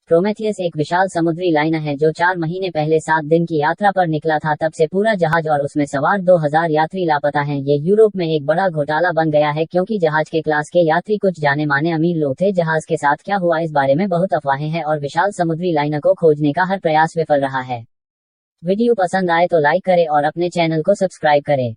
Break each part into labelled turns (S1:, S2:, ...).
S1: Prometheus एक विशाल समुद्री liner है जो 4 महीने पहले 7 दिन की यात्रा पर निकला था। तब से पूरा जहाज और उसमें सवार 2000 यात्री लापता हैं। ये यूरोप में एक बड़ा घोटाला बन गया है क्योंकि जहाज के क्लास के यात्री कुछ जाने माने अमीर लोग थे। जहाज के साथ क्या हुआ इस बारे में बहुत अफवाहें हैं और विशाल समुद्री लाइनर को खोजने का हर प्रयास विफल रहा है। वीडियो पसंद आए तो लाइक करें और अपने चैनल को सब्सक्राइब करें।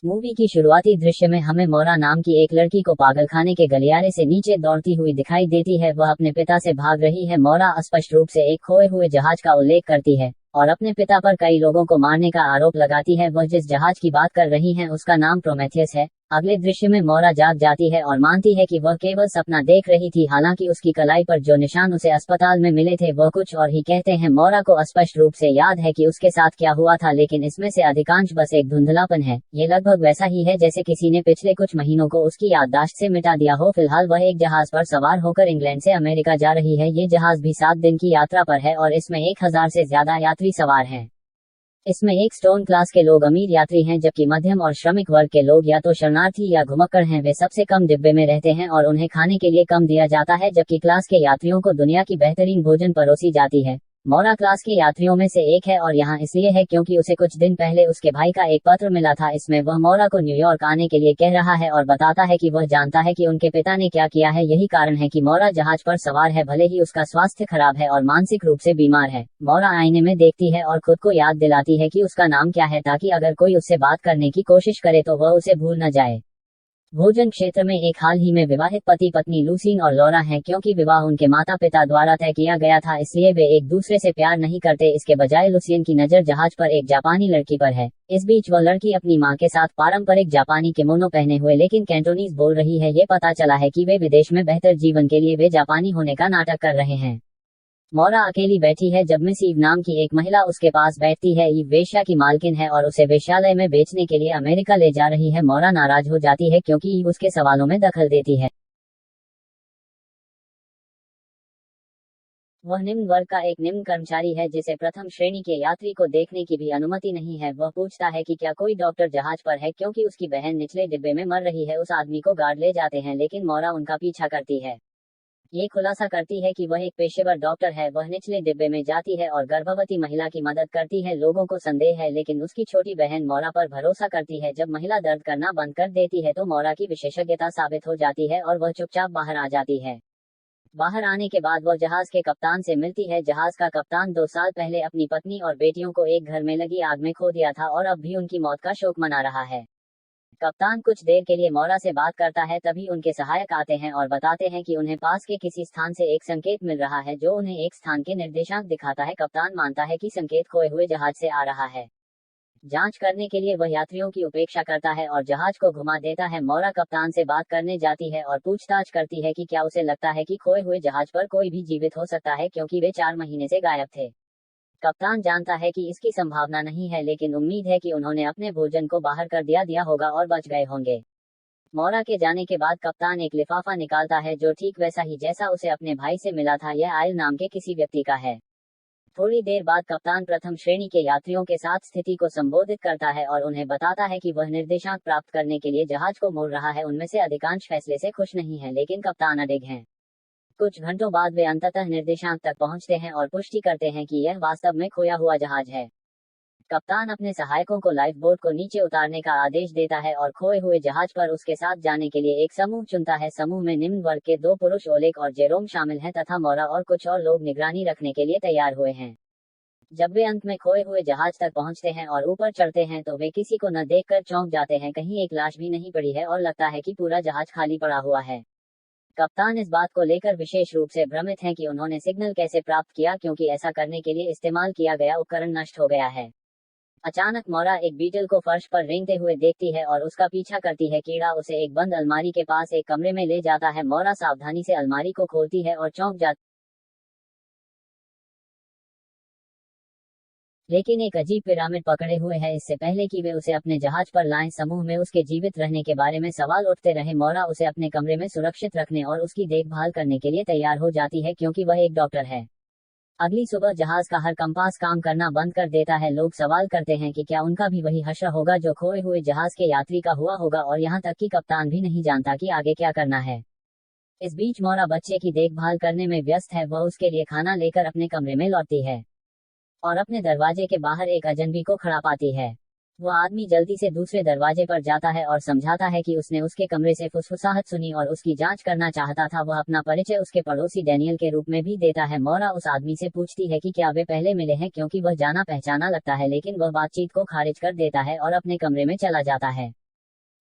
S1: मूवी की शुरुआती दृश्य में हमें मोरा नाम की एक लड़की को पागलखाने के गलियारे से नीचे दौड़ती हुई दिखाई देती है। वह अपने पिता से भाग रही है। मोरा स्पष्ट रूप से एक खोए हुए जहाज का उल्लेख करती है और अपने पिता पर कई लोगों को मारने का आरोप लगाती है। वह जिस जहाज की बात कर रही हैं उसका नाम प्रोमेथियस है। अगले दृश्य में मोरा जाग जाती है और मानती है कि वह केवल सपना देख रही थी। हालांकि उसकी कलाई पर जो निशान उसे अस्पताल में मिले थे वह कुछ और ही कहते हैं। मोरा को स्पष्ट रूप से याद है कि उसके साथ क्या हुआ था, लेकिन इसमें से अधिकांश बस एक धुंधलापन है। ये लगभग वैसा ही है जैसे किसी ने पिछले कुछ महीनों को उसकी याददाश्त से मिटा दिया हो। फिलहाल वह एक जहाज पर सवार होकर इंग्लैंड से अमेरिका जा रही है। ये जहाज भी 7 दिन की यात्रा पर है और इसमें 1000 से ज्यादा यात्री सवार हैं। इसमें एक स्टोन क्लास के लोग अमीर यात्री हैं, जबकि मध्यम और श्रमिक वर्ग के लोग या तो शरणार्थी या घुमक्कड़ हैं। वे सबसे कम डिब्बे में रहते हैं और उन्हें खाने के लिए कम दिया जाता है, जबकि क्लास के यात्रियों को दुनिया की बेहतरीन भोजन परोसी जाती है। मोरा क्लास के यात्रियों में से एक है और यहाँ इसलिए है क्योंकि उसे कुछ दिन पहले उसके भाई का एक पत्र मिला था। इसमें वह मोरा को न्यूयॉर्क आने के लिए कह रहा है और बताता है कि वह जानता है कि उनके पिता ने क्या किया है। यही कारण है कि मोरा जहाज पर सवार है, भले ही उसका स्वास्थ्य खराब है और मानसिक रूप से बीमार है। मोरा आईने में देखती है और खुद को याद दिलाती है कि उसका नाम क्या है, ताकि अगर कोई उससे बात करने की कोशिश करे तो वह उसे भूल न जाए। भोजन क्षेत्र में एक हाल ही में विवाहित पति पत्नी लूसीन और लॉरा हैं। क्योंकि विवाह उनके माता पिता द्वारा तय किया गया था, इसलिए वे एक दूसरे से प्यार नहीं करते। इसके बजाय लूसीन की नजर जहाज पर एक जापानी लड़की पर है। इस बीच वह लड़की अपनी मां के साथ पारंपरिक जापानी किमोनो पहने हुए लेकिन कैंटोनीज बोल रही है। ये पता चला है कि वे विदेश में बेहतर जीवन के लिए वे जापानी होने का नाटक कर रहे हैं। मोरा अकेली बैठी है जब मिस ईव नाम की एक महिला उसके पास बैठती है। ईव वेश्या की मालकिन है और उसे वेश्यालय में बेचने के लिए अमेरिका ले जा रही है। मोरा नाराज हो जाती है क्योंकि ईव उसके सवालों में दखल देती है। वह निम्न वर्ग का एक निम्न कर्मचारी है जिसे प्रथम श्रेणी के यात्री को देखने की भी अनुमति नहीं है। वह पूछता है कि क्या कोई डॉक्टर जहाज पर है क्योंकि उसकी बहन निचले डिब्बे में मर रही है। उस आदमी को गार्ड ले जाते हैं लेकिन मोरा उनका पीछा करती है। ये खुलासा करती है कि वह एक पेशेवर डॉक्टर है। वह निचले डिब्बे में जाती है और गर्भवती महिला की मदद करती है। लोगों को संदेह है लेकिन उसकी छोटी बहन मोरा पर भरोसा करती है। जब महिला दर्द करना बंद कर देती है तो मोरा की विशेषज्ञता साबित हो जाती है और वह चुपचाप बाहर आ जाती है। बाहर आने के बाद वह जहाज के कप्तान से मिलती है। जहाज का कप्तान 2 साल पहले अपनी पत्नी और बेटियों को एक घर में लगी आग में खो दिया था और अब भी उनकी मौत का शोक मना रहा है। कप्तान कुछ देर के लिए मोरा से बात करता है, तभी उनके सहायक आते हैं और बताते हैं कि उन्हें पास के किसी स्थान से एक संकेत मिल रहा है जो उन्हें एक स्थान के निर्देशांक दिखाता है। कप्तान मानता है कि संकेत खोए हुए जहाज से आ रहा है। जांच करने के लिए वह यात्रियों की उपेक्षा करता है और जहाज को घुमा देता है। मोरा कप्तान से बात करने जाती है और पूछताछ करती है कि क्या उसे लगता है कि खोए हुए जहाज पर कोई भी जीवित हो सकता है क्योंकि वे 4 महीने से गायब थे। कप्तान जानता है कि इसकी संभावना नहीं है, लेकिन उम्मीद है कि उन्होंने अपने भोजन को बाहर कर दिया होगा और बच गए होंगे। मोरा के जाने के बाद कप्तान एक लिफाफा निकालता है जो ठीक वैसा ही जैसा उसे अपने भाई से मिला था। यह आयल नाम के किसी व्यक्ति का है। थोड़ी देर बाद कप्तान प्रथम श्रेणी के यात्रियों के साथ स्थिति को संबोधित करता है और उन्हें बताता है कि वह निर्देशांक प्राप्त करने के लिए जहाज को मोड़ रहा है। उनमें से अधिकांश फैसले से खुश नहीं हैं, लेकिन कप्तान अडिग हैं। कुछ घंटों बाद वे अंततः निर्देशांक तक पहुंचते हैं और पुष्टि करते हैं कि यह वास्तव में खोया हुआ जहाज है। कप्तान अपने सहायकों को लाइफ बोट को नीचे उतारने का आदेश देता है और खोए हुए जहाज पर उसके साथ जाने के लिए एक समूह चुनता है। समूह में निम्न वर्ग के 2 पुरुष ओलेग और जेरोम शामिल हैं तथा मोरा और कुछ और लोग निगरानी रखने के लिए तैयार हुए हैं। जब वे अंत में खोए हुए जहाज तक पहुंचते हैं और ऊपर चढ़ते हैं तो वे किसी को न देखकर चौंक जाते हैं। कहीं एक लाश भी नहीं पड़ी है और लगता है कि पूरा जहाज खाली पड़ा हुआ है। कप्तान इस बात को लेकर विशेष रूप से भ्रमित हैं कि उन्होंने सिग्नल कैसे प्राप्त किया, क्योंकि ऐसा करने के लिए इस्तेमाल किया गया उपकरण नष्ट हो गया है। अचानक मोरा एक बीटल को फर्श पर रेंगते हुए देखती है और उसका पीछा करती है। कीड़ा उसे एक बंद अलमारी के पास एक कमरे में ले जाता है। मोरा सावधानी से अलमारी को खोलती है और चौंक जाती, लेकिन एक अजीब पिरामिड पकड़े हुए है। इससे पहले कि वे उसे अपने जहाज पर लाएं, समूह में उसके जीवित रहने के बारे में सवाल उठते रहे। मोरा उसे अपने कमरे में सुरक्षित रखने और उसकी देखभाल करने के लिए तैयार हो जाती है क्योंकि वह एक डॉक्टर है। अगली सुबह जहाज का हर कंपास काम करना बंद कर देता है। लोग सवाल करते हैं कि क्या उनका भी वही हश्र होगा जो खोए हुए जहाज के यात्री का हुआ होगा, और यहाँ तक कि कप्तान भी नहीं जानता कि आगे क्या करना है। इस बीच मोरा बच्चे की देखभाल करने में व्यस्त है। वह उसके लिए खाना लेकर अपने कमरे में लौटती है और अपने दरवाजे के बाहर एक अजनबी को खड़ा पाती है। वह आदमी जल्दी से दूसरे दरवाजे पर जाता है और समझाता है कि उसने उसके कमरे से फुसफुसाहट सुनी और उसकी जांच करना चाहता था। वह अपना परिचय उसके पड़ोसी डैनियल के रूप में भी देता है। मोरा उस आदमी से पूछती है कि क्या वे पहले मिले हैं, क्योंकि वह जाना पहचाना लगता है, लेकिन वह बातचीत को खारिज कर देता है और अपने कमरे में चला जाता है।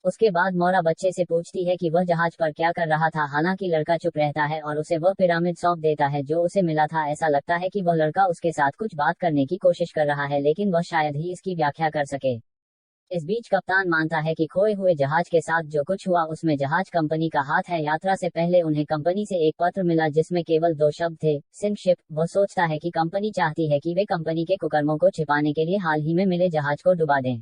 S1: उसके बाद मोरा बच्चे से पूछती है कि वह जहाज पर क्या कर रहा था। हालांकि लड़का चुप रहता है और उसे वह पिरामिड सौंप देता है जो उसे मिला था। ऐसा लगता है कि वह लड़का उसके साथ कुछ बात करने की कोशिश कर रहा है, लेकिन वह शायद ही इसकी व्याख्या कर सके। इस बीच कप्तान मानता है कि खोए हुए जहाज के साथ जो कुछ हुआ उसमें जहाज कंपनी का हाथ है। यात्रा से पहले उन्हें कंपनी से एक पत्र मिला जिसमें केवल 2 शब्द थे, सिंक शिप। वह सोचता है कि कंपनी चाहती है कि वे कंपनी के कुकर्मों को छिपाने के लिए हाल ही में मिले जहाज को डुबा दें।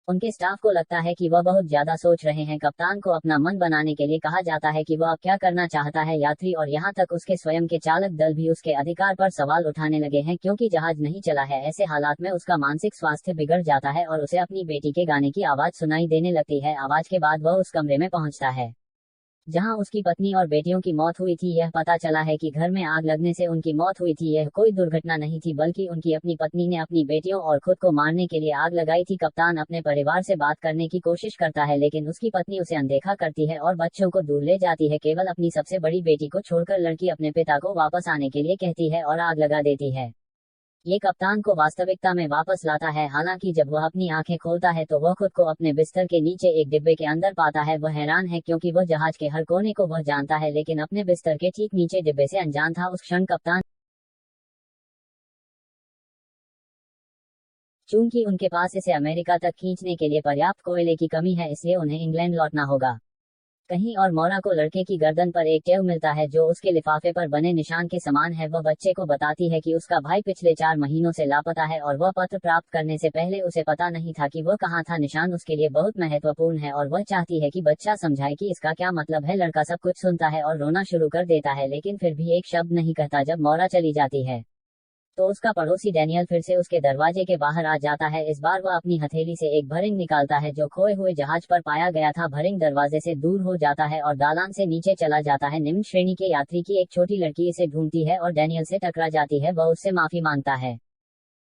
S1: उनके स्टाफ को लगता है कि वह बहुत ज्यादा सोच रहे हैं। कप्तान को अपना मन बनाने के लिए कहा जाता है कि वह अब क्या करना चाहता है। यात्री और यहाँ तक उसके स्वयं के चालक दल भी उसके अधिकार पर सवाल उठाने लगे हैं, क्योंकि जहाज नहीं चला है। ऐसे हालात में उसका मानसिक स्वास्थ्य बिगड़ जाता है और उसे अपनी बेटी के गाने की आवाज सुनाई देने लगती है। आवाज के बाद वह उस कमरे में पहुंचता है जहां उसकी पत्नी और बेटियों की मौत हुई थी। यह पता चला है कि घर में आग लगने से उनकी मौत हुई थी। यह कोई दुर्घटना नहीं थी, बल्कि उनकी अपनी पत्नी ने अपनी बेटियों और खुद को मारने के लिए आग लगाई थी। कप्तान अपने परिवार से बात करने की कोशिश करता है, लेकिन उसकी पत्नी उसे अनदेखा करती है और बच्चों को दूर ले जाती है। केवल अपनी सबसे बड़ी बेटी को छोड़कर लड़की अपने पिता को वापस आने के लिए कहती है और आग लगा देती है। ये कप्तान को वास्तविकता में वापस लाता है। हालांकि जब वह अपनी आंखें खोलता है तो वह खुद को अपने बिस्तर के नीचे एक डिब्बे के अंदर पाता है। वह हैरान है क्योंकि वह जहाज के हर कोने को वह जानता है, लेकिन अपने बिस्तर के ठीक नीचे डिब्बे से अनजान था। उस क्षण कप्तान, चूंकि उनके पास इसे अमेरिका तक खींचने के लिए पर्याप्त कोयले की कमी है, इसलिए उन्हें इंग्लैंड लौटना होगा। कहीं और मोरा को लड़के की गर्दन पर एक टेव मिलता है जो उसके लिफाफे पर बने निशान के समान है। वह बच्चे को बताती है कि उसका भाई पिछले 4 महीनों से लापता है और वह पत्र प्राप्त करने से पहले उसे पता नहीं था कि वह कहाँ था। निशान उसके लिए बहुत महत्वपूर्ण है और वह चाहती है कि बच्चा समझाए कि इसका क्या मतलब है। लड़का सब कुछ सुनता है और रोना शुरू कर देता है, लेकिन फिर भी एक शब्द नहीं कहता। जब मोरा चली जाती है तो उसका पड़ोसी डैनियल फिर से उसके दरवाजे के बाहर आ जाता है। इस बार वह अपनी हथेली से एक भरिंग निकालता है जो खोए हुए जहाज पर पाया गया था। भरिंग दरवाजे से दूर हो जाता है और दालान से नीचे चला जाता है। निम्न श्रेणी के यात्री की एक छोटी लड़की इसे ढूंढती है और डैनियल से टकरा जाती है। वह उससे माफी मांगता है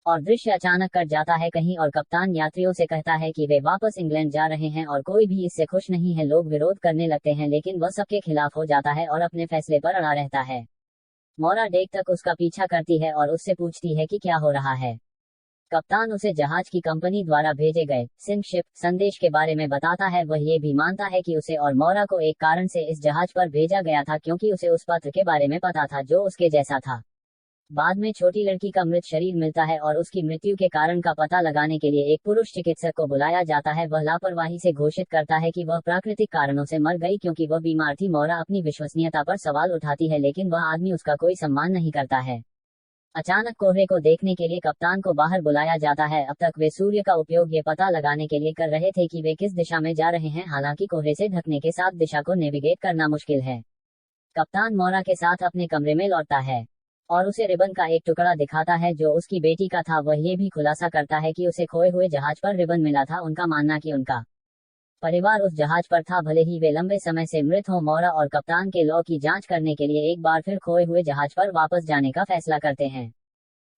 S1: और दृश्य अचानक कट जाता है कहीं और। कप्तान यात्रियों से कहता है कि वे वापस इंग्लैंड जा रहे हैं और कोई भी इससे खुश नहीं है। लोग विरोध करने लगते हैं, लेकिन वह सबके खिलाफ हो जाता है और अपने फैसले पर अड़ा रहता है। मोरा डेक तक उसका पीछा करती है और उससे पूछती है कि क्या हो रहा है। कप्तान उसे जहाज की कंपनी द्वारा भेजे गए सिंक शिप संदेश के बारे में बताता है। वह ये भी मानता है कि उसे और मोरा को एक कारण से इस जहाज पर भेजा गया था, क्योंकि उसे उस पत्र के बारे में पता था जो उसके जैसा था। बाद में छोटी लड़की का मृत शरीर मिलता है और उसकी मृत्यु के कारण का पता लगाने के लिए एक पुरुष चिकित्सक को बुलाया जाता है। वह लापरवाही से घोषित करता है कि वह प्राकृतिक कारणों से मर गई क्योंकि वह बीमार थी। मोरा अपनी विश्वसनीयता पर सवाल उठाती है, लेकिन वह आदमी उसका कोई सम्मान नहीं करता है। अचानक कोहरे को देखने के लिए कप्तान को बाहर बुलाया जाता है। अब तक वे सूर्य का उपयोग ये पता लगाने के लिए कर रहे थे कि वे किस दिशा में जा रहे हैं। हालांकि कोहरे से ढकने के साथ दिशा को नेविगेट करना मुश्किल है। कप्तान मोरा के साथ अपने कमरे में लौटता है और उसे रिबन का एक टुकड़ा दिखाता है जो उसकी बेटी का था। वह ये भी खुलासा करता है कि उसे खोए हुए जहाज पर रिबन मिला था। उनका मानना कि उनका परिवार उस जहाज पर था, भले ही वे लंबे समय से मृत हो। मोरा और कप्तान के लॉ की जांच करने के लिए एक बार फिर खोए हुए जहाज पर वापस जाने का फैसला करते हैं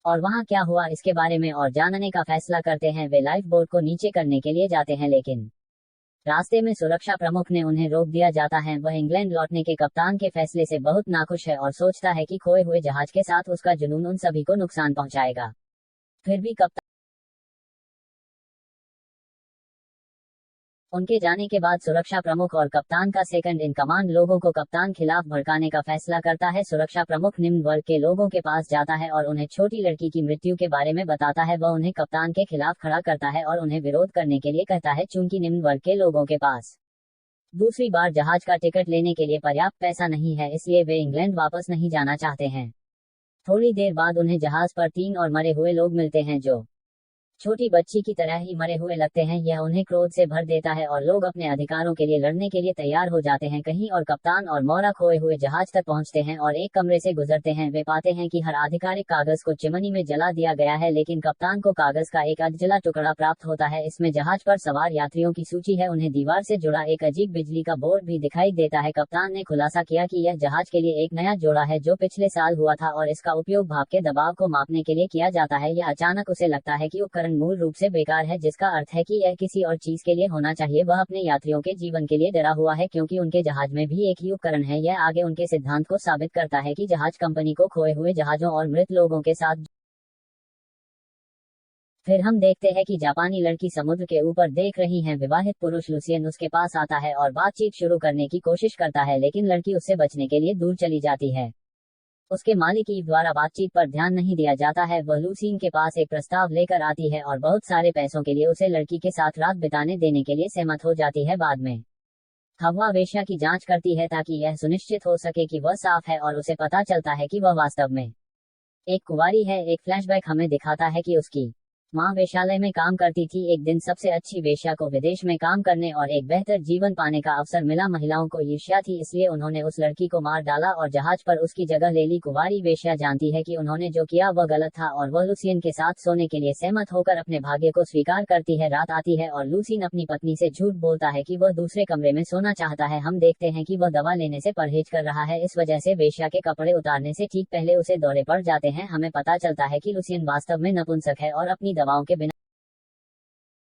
S1: और वहां क्या हुआ इसके बारे में और जानने का फैसला करते हैं। वे लाइफ बोट को नीचे करने के लिए जाते हैं, लेकिन रास्ते में सुरक्षा प्रमुख ने उन्हें रोक दिया जाता है। वह इंग्लैंड लौटने के कप्तान के फैसले से बहुत नाखुश है और सोचता है कि खोए हुए जहाज के साथ उसका जुनून उन सभी को नुकसान पहुंचाएगा। फिर भी कप्तान उनके जाने के बाद सुरक्षा प्रमुख और कप्तान का सेकंड इन कमांड लोगों को कप्तान खिलाफ भड़काने का फैसला करता है। सुरक्षा प्रमुख निम्न वर्ग के लोगों के पास जाता है और उन्हें छोटी लड़की की मृत्यु के बारे में बताता है। वह उन्हें कप्तान के खिलाफ खड़ा करता है और उन्हें विरोध करने के लिए कहता है। चूंकि निम्न वर्ग के लोगों के पास दूसरी बार जहाज का टिकट लेने के लिए पर्याप्त पैसा नहीं है, इसलिए वे इंग्लैंड वापस नहीं जाना चाहते हैं। थोड़ी देर बाद उन्हें जहाज पर 3 और मरे हुए लोग मिलते हैं जो छोटी बच्ची की तरह ही मरे हुए लगते हैं। यह उन्हें क्रोध से भर देता है और लोग अपने अधिकारों के लिए लड़ने के लिए तैयार हो जाते हैं कहीं और कप्तान और मौरा खोए हुए जहाज तक पहुंचते हैं और एक कमरे से गुजरते हैं। वे पाते हैं कि हर आधिकारिक कागज को चिमनी में जला दिया गया है, लेकिन कप्तान को कागज का एक अधजला टुकड़ा प्राप्त होता है। इसमें जहाज पर सवार यात्रियों की सूची है। उन्हें दीवार से जुड़ा एक अजीब बिजली का बोर्ड भी दिखाई देता है। कप्तान ने खुलासा किया कि यह जहाज के लिए एक नया जोड़ा है जो पिछले साल हुआ था और इसका उपयोग भाप के दबाव को मापने के लिए किया जाता है। यह अचानक उसे लगता है कि उपकरण मूल रूप से बेकार है, जिसका अर्थ है कि यह किसी और चीज के लिए होना चाहिए। वह अपने यात्रियों के जीवन के लिए डरा हुआ है क्योंकि उनके जहाज में भी एक ही उपकरण है। यह आगे उनके सिद्धांत को साबित करता है कि जहाज कंपनी को खोए हुए जहाजों और मृत लोगों के साथ। फिर हम देखते हैं कि जापानी लड़की समुद्र के ऊपर देख रही है। विवाहित पुरुष लुसियन उसके पास आता है और बातचीत शुरू करने की कोशिश करता है, लेकिन लड़की उससे बचने के लिए दूर चली जाती है। उसके मालिक ईव द्वारा बातचीत पर ध्यान नहीं दिया जाता है। वह लूसीन के पास एक प्रस्ताव लेकर आती है और बहुत सारे पैसों के लिए उसे लड़की के साथ रात बिताने देने के लिए सहमत हो जाती है। बाद में हवा वेश्या की जांच करती है ताकि यह सुनिश्चित हो सके कि वह साफ है और उसे पता चलता है कि वह वास्तव में एक कुंवारी है। एक फ्लैशबैक हमें दिखाता है कि उसकी माँ वेश्यालय में काम करती थी। एक दिन सबसे अच्छी वेश्या को विदेश में काम करने और एक बेहतर जीवन पाने का अवसर मिला। महिलाओं को ईर्ष्या थी, इसलिए उन्होंने उस लड़की को मार डाला और जहाज पर उसकी जगह ले ली। कुंवारी वेश्या जानती है कि उन्होंने जो किया वह गलत था और वह लूसियन के साथ सोने के लिए सहमत होकर अपने भाग्य को स्वीकार करती है। रात आती है और लूसियन अपनी पत्नी से झूठ बोलता है कि वह दूसरे कमरे में सोना चाहता है। हम देखते हैं कि वह दवा लेने से परहेज कर रहा है। इस वजह से वेश्या के कपड़े उतारने से ठीक पहले उसे दौरे पड़ जाते हैं। हमें पता चलता है कि लूसियन वास्तव में नपुंसक है और अपनी दवाओं के बिना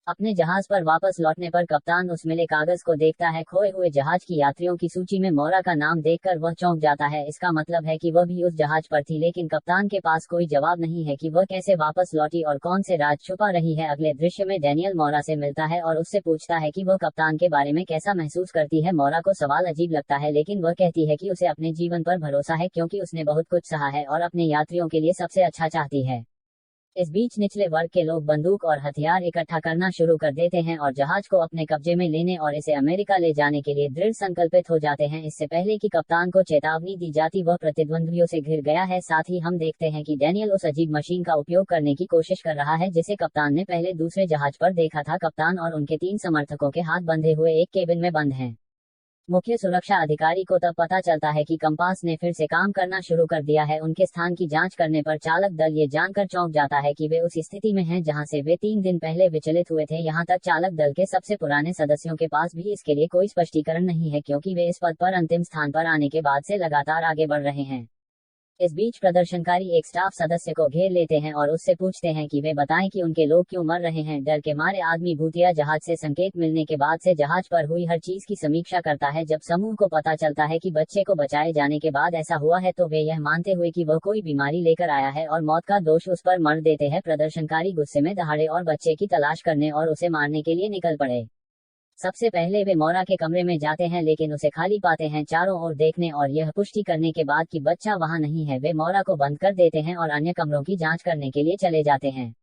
S1: अपने जहाज पर वापस लौटने पर कप्तान उस मिले कागज को देखता है। खोए हुए जहाज की यात्रियों की सूची में मौरा का नाम देखकर वह चौंक जाता है। इसका मतलब है कि वह भी उस जहाज पर थी, लेकिन कप्तान के पास कोई जवाब नहीं है कि वह कैसे वापस लौटी और कौन से राज छुपा रही है। अगले दृश्य में डैनियल मौरा से मिलता है और उससे पूछता है कि वह कप्तान के बारे में कैसा महसूस करती है। मौरा को सवाल अजीब लगता है, लेकिन वह कहती है कि उसे अपने जीवन पर भरोसा है क्योंकि उसने बहुत कुछ सहा है और अपने यात्रियों के लिए सबसे अच्छा चाहती है। इस बीच निचले वर्ग के लोग बंदूक और हथियार इकट्ठा करना शुरू कर देते हैं और जहाज को अपने कब्जे में लेने और इसे अमेरिका ले जाने के लिए दृढ़ संकल्पित हो जाते हैं। इससे पहले कि कप्तान को चेतावनी दी जाती वह प्रतिद्वंद्वियों से घिर गया है। साथ ही हम देखते हैं कि डैनियल उस अजीब मशीन का उपयोग करने की कोशिश कर रहा है जिसे कप्तान ने पहले दूसरे जहाज पर देखा था। कप्तान और उनके 3 समर्थकों के हाथ बंधे हुए एक केबिन में बंद हैं। मुख्य सुरक्षा अधिकारी को तब पता चलता है कि कंपास ने फिर से काम करना शुरू कर दिया है। उनके स्थान की जांच करने पर चालक दल ये जानकर चौंक जाता है कि वे उस स्थिति में हैं जहां से वे 3 दिन पहले विचलित हुए थे। यहां तक चालक दल के सबसे पुराने सदस्यों के पास भी इसके लिए कोई स्पष्टीकरण नहीं है क्योंकि वे इस पद पर अंतिम स्थान पर आने के बाद से लगातार आगे बढ़ रहे हैं। इस बीच प्रदर्शनकारी एक स्टाफ सदस्य को घेर लेते हैं और उससे पूछते हैं कि वे बताएं कि उनके लोग क्यों मर रहे हैं। डर के मारे आदमी भूतिया जहाज से संकेत मिलने के बाद से जहाज पर हुई हर चीज की समीक्षा करता है। जब समूह को पता चलता है कि बच्चे को बचाए जाने के बाद ऐसा हुआ है तो वे यह मानते हुए कि वह कोई बीमारी लेकर आया है और मौत का दोष उस पर मढ़ देते हैं। प्रदर्शनकारी गुस्से में दहाड़े और बच्चे की तलाश करने और उसे मारने के लिए निकल पड़े। सबसे पहले वे मौरा के कमरे में जाते हैं लेकिन उसे खाली पाते हैं। चारों ओर देखने और यह पुष्टि करने के बाद कि बच्चा वहां नहीं है वे मौरा को बंद कर देते हैं और अन्य कमरों की जांच करने के लिए चले जाते हैं।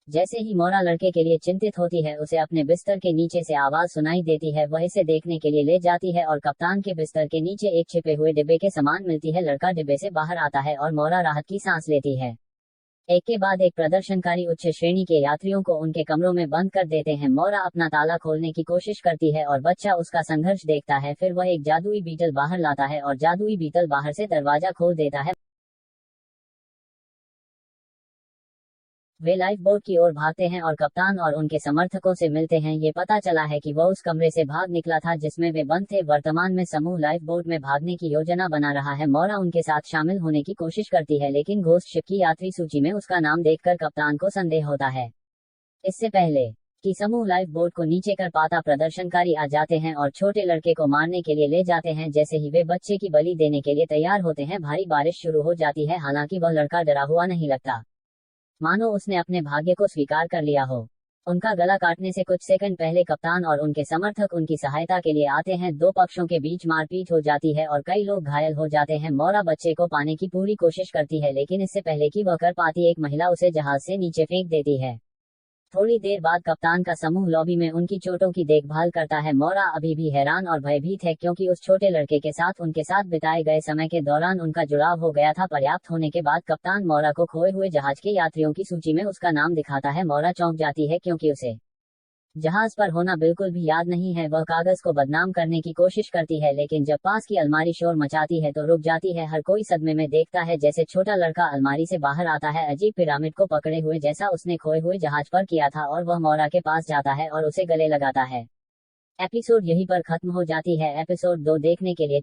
S1: जैसे ही मौरा लड़के के लिए चिंतित होती है उसे अपने बिस्तर के नीचे से आवाज सुनाई देती है। वह इसे देखने के लिए ले जाती है और कप्तान के बिस्तर के नीचे एक छिपे हुए डिब्बे के समान मिलती है। लड़का डिब्बे से बाहर आता है और मौरा राहत की सांस लेती है। एक के बाद एक प्रदर्शनकारी उच्च श्रेणी के यात्रियों को उनके कमरों में बंद कर देते हैं। मौरा अपना ताला खोलने की कोशिश करती है और बच्चा उसका संघर्ष देखता है। फिर वह एक जादुई बीटल बाहर लाता है और जादुई बीटल बाहर से दरवाजा खोल देता है। वे लाइफ बोट की ओर भागते हैं और कप्तान और उनके समर्थकों से मिलते हैं। ये पता चला है कि वह उस कमरे से भाग निकला था जिसमें वे बंद थे। वर्तमान में समूह लाइफ बोट में भागने की योजना बना रहा है। मौरा उनके साथ शामिल होने की कोशिश करती है लेकिन घोस्ट शिप की यात्री सूची में उसका नाम देखकर कप्तान को संदेह होता है। इससे पहले कि समूह लाइफ बोट को नीचे कर पाता प्रदर्शनकारी आ जाते हैं और छोटे लड़के को मारने के लिए ले जाते हैं। जैसे ही वे बच्चे की बलि देने के लिए तैयार होते हैं भारी बारिश शुरू हो जाती है। हालांकि वह लड़का डरा हुआ नहीं लगता, मानो उसने अपने भाग्य को स्वीकार कर लिया हो। उनका गला काटने से कुछ सेकंड पहले कप्तान और उनके समर्थक उनकी सहायता के लिए आते हैं। 2 पक्षों के बीच मारपीट हो जाती है और कई लोग घायल हो जाते हैं। मौरा बच्चे को पाने की पूरी कोशिश करती है लेकिन इससे पहले कि वह कर पाती एक महिला उसे जहाज से नीचे फेंक देती है। थोड़ी देर बाद कप्तान का समूह लॉबी में उनकी चोटों की देखभाल करता है। मोरा अभी भी हैरान और भयभीत है क्योंकि उस छोटे लड़के के साथ उनके साथ बिताए गए समय के दौरान उनका जुड़ाव हो गया था। पर्याप्त होने के बाद कप्तान मोरा को खोए हुए जहाज के यात्रियों की सूची में उसका नाम दिखाता है। मोरा चौंक जाती है क्योंकि उसे जहाज पर होना बिल्कुल भी याद नहीं है। वह कागज को बदनाम करने की कोशिश करती है, लेकिन जब पास की अलमारी शोर मचाती है तो रुक जाती है। हर कोई सदमे में देखता है जैसे छोटा लड़का अलमारी से बाहर आता है, अजीब पिरामिड को पकड़े हुए जैसा उसने खोए हुए जहाज पर किया था, और वह मोरा के पास जाता है और उसे गले लगाता है। एपिसोड यहीं पर खत्म हो जाती है। एपिसोड 2 देखने के लिए